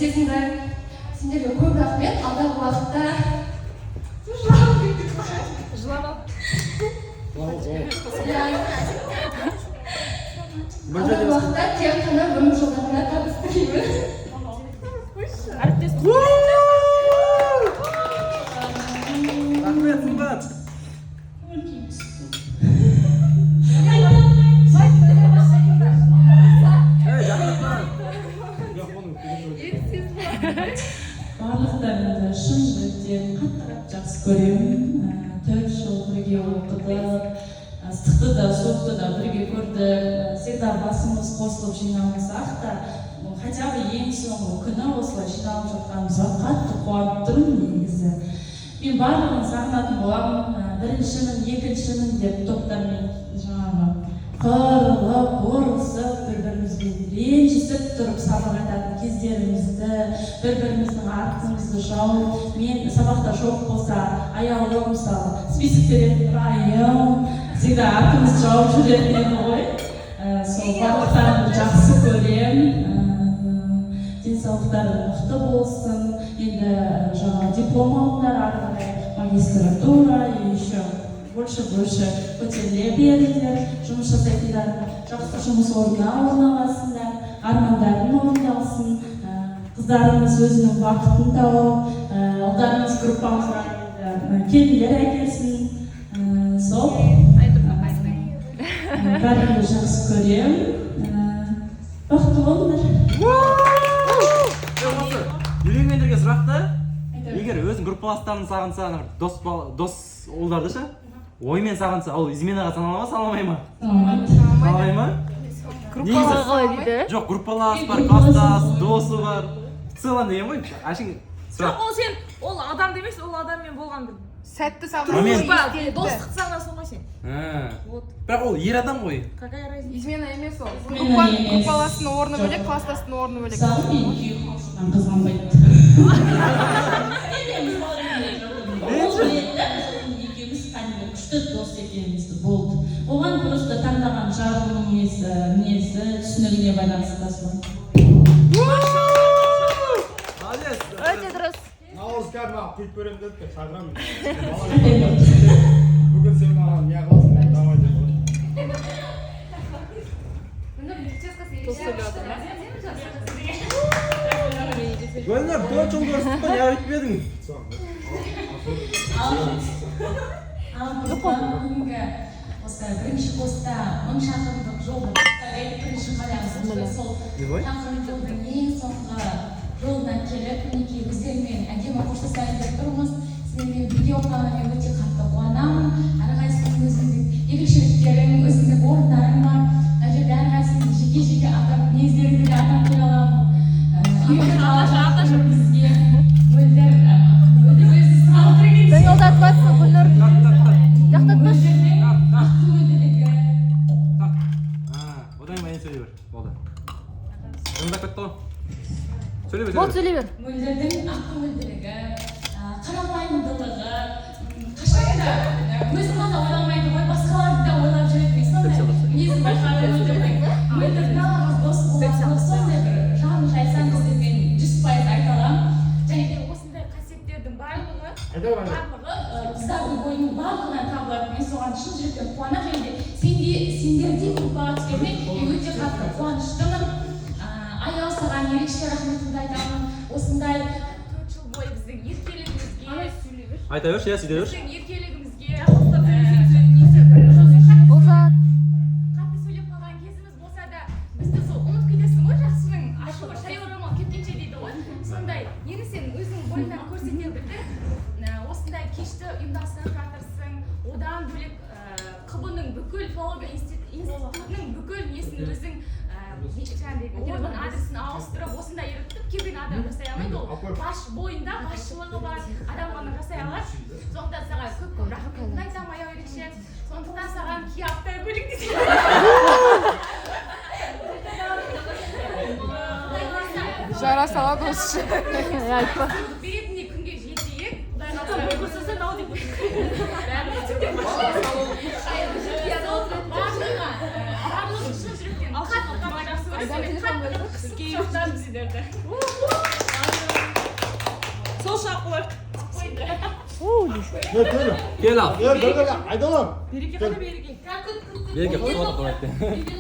сезімді. Сендерге көп рахмет. Алдағы уақытта жылап ал. алдағы уақытта тек қана өмір жолдарына табыс тілеймін. Әріптес. Рахмет, Сымбат. Барлықтарыңызды шын жүректен қатты жақсы көремін. 4 жыл бірге оқыдық, ыстықты да суықты да бірге көрдік. Всегда басымыз қосылып жиналмасақ та, хотя бы ең соңғы күні осылай жиналып жатқанымызға қатты қуанып тұрмын негізі. Мен барлығын сағынатын боламын. Біріншімін, екіншімін деп топтармен жаңағы қырылып, ұрысып, бір-бірімізбен ренжісіп тұрып сабақ айтатын кездерімізді, бір-біріміздің артымызды жауып, мен сабақта жоқ болса, аяулым мысалы, список беретін райым, всегда артымызды жауып жүретін еді ғой. Сол барлықтарыңды жақсы көремін. Денсаулықтары мықты болсын. Енді жаңа диплом алыңдар, ары қарай магистратура и еще больше көтеріле беріңдер, жұмыс жасайтындар, жақсы жұмыс орнына орналасыңдар, армандарың орындалсын, қыздарымыз өзінің бақытын тауып, ұлдарымыз группамызға келіндер әкелсін. Сол бәріңді жақсы көремін. Бақытты болыңдар. Үйленгендерге сұрақты, егер өзің группаластарын сағынса, дос ұлдарды ше? Оймен сағынса, ол изменаға санала ма, саналамай ма? Саналамай ма? Группалар қалай дейді? Жоқ, группалас бар, класстас, досы бар. В целом деген ғой, ашың сұрақ. Жоқ, ол сен, ол адам демес, ол адаммен болған бір Сәтті достық санасың ғой сен. Бірақ ол ер адам ғой. Какая разница? Измена емес ол. Группаластың орны бөлек, класстастың орны бөлек. Мысалы, мен күйеуімнен қызғанбайды. Күшті дос екенімізді болды. Оған просто таңдаған жарының мінезі, түсінігіне байланысты солай. Молодец. Өте дұрыс. Наурыз кәр маған құйып берем деді, шақырамын. Бүгін сен маған не қыласың, давай деп қой. Гүлнар, 4 жыл көрсетіп қой, не өйтпедің? Ал бүгінгі осы бірінші постта 1000 шақырымдық жолды бірінші қараймыз. Сол тақырыптың ең соңғы жолына келіп, мінекей өздерімен әдемі қоштасайын деп тұрмыз. Сіздермен бірге оқығанына мен өте қатты қуанамын. Әрқайсының өзіндік ерекшеліктерің, өзіндік орындарың бар. Мына жерде әрқайсының жеке атап мінездеріңді де атап бере аламын. Бізге мөлдір өзі сұралтыр кетсе. Даңғылдатпасын, Гүлнұр. Жақтатпасын. Одан кейін сөйлей бер, болды. Жымдап кетті ғой. Сөйлей бер. Болды, сөйлей бер. Мөлдірдің ақы мөлдірігі, қарапайымдылығы, қашанда өзін ғана ойламайды ғой, басқаларды да ойлап жүретін сондай мінезін байқаған мөлдір нағыз дос болғаны сондай бір жанын жайсаң сіздермен 100% айта аламын. Және де осындай қасиеттердің барлығы қыздардың бойының барлығынан табылады. Мен соған шын жүректен қуанамын. Және де сендердей группаға түскеніме мен өте қатты қуаныштымын. Аяу саған ерекше рахметімді айтамын. Осындай 4 жыл бойы біздің еркелігімізге, Айта берші, я сөйте берші. біздің еркелігімізге, қатты сөйлеп қалған кезіміз болса да, бізді сол ұмытып кетесің ғой, жақсының ашуы шай орамал кеткенше дейді ғой. Сондай, нені сен өзің бойыңнан көрсете білдің, осындай кешті ұйымдастырып жатырсың. Одан бөлек қ.б.ның бүкіл филология институтының бүкіл несін өзің телефон адресін ауыстырып, осындай ерітіп, келген адам жасай алмайды ол. Бойында басшылығы бар, адам ғана жасай алады. Сондықтан саған көп рахметімді айтамын, аяу ерекше. Сондықтан саған киаптай бөлек десем. Жара салады осы. Айтпа. Беретіндей күнге жетейік. Құдай көрсетсін ау деп барлығы шын жүректен қатты жақсы көрсетіп, қатты құшақтарым сіздерді. шақылар. Кел ал. Айдалам. Береке қана береке. Береке құтылып отыр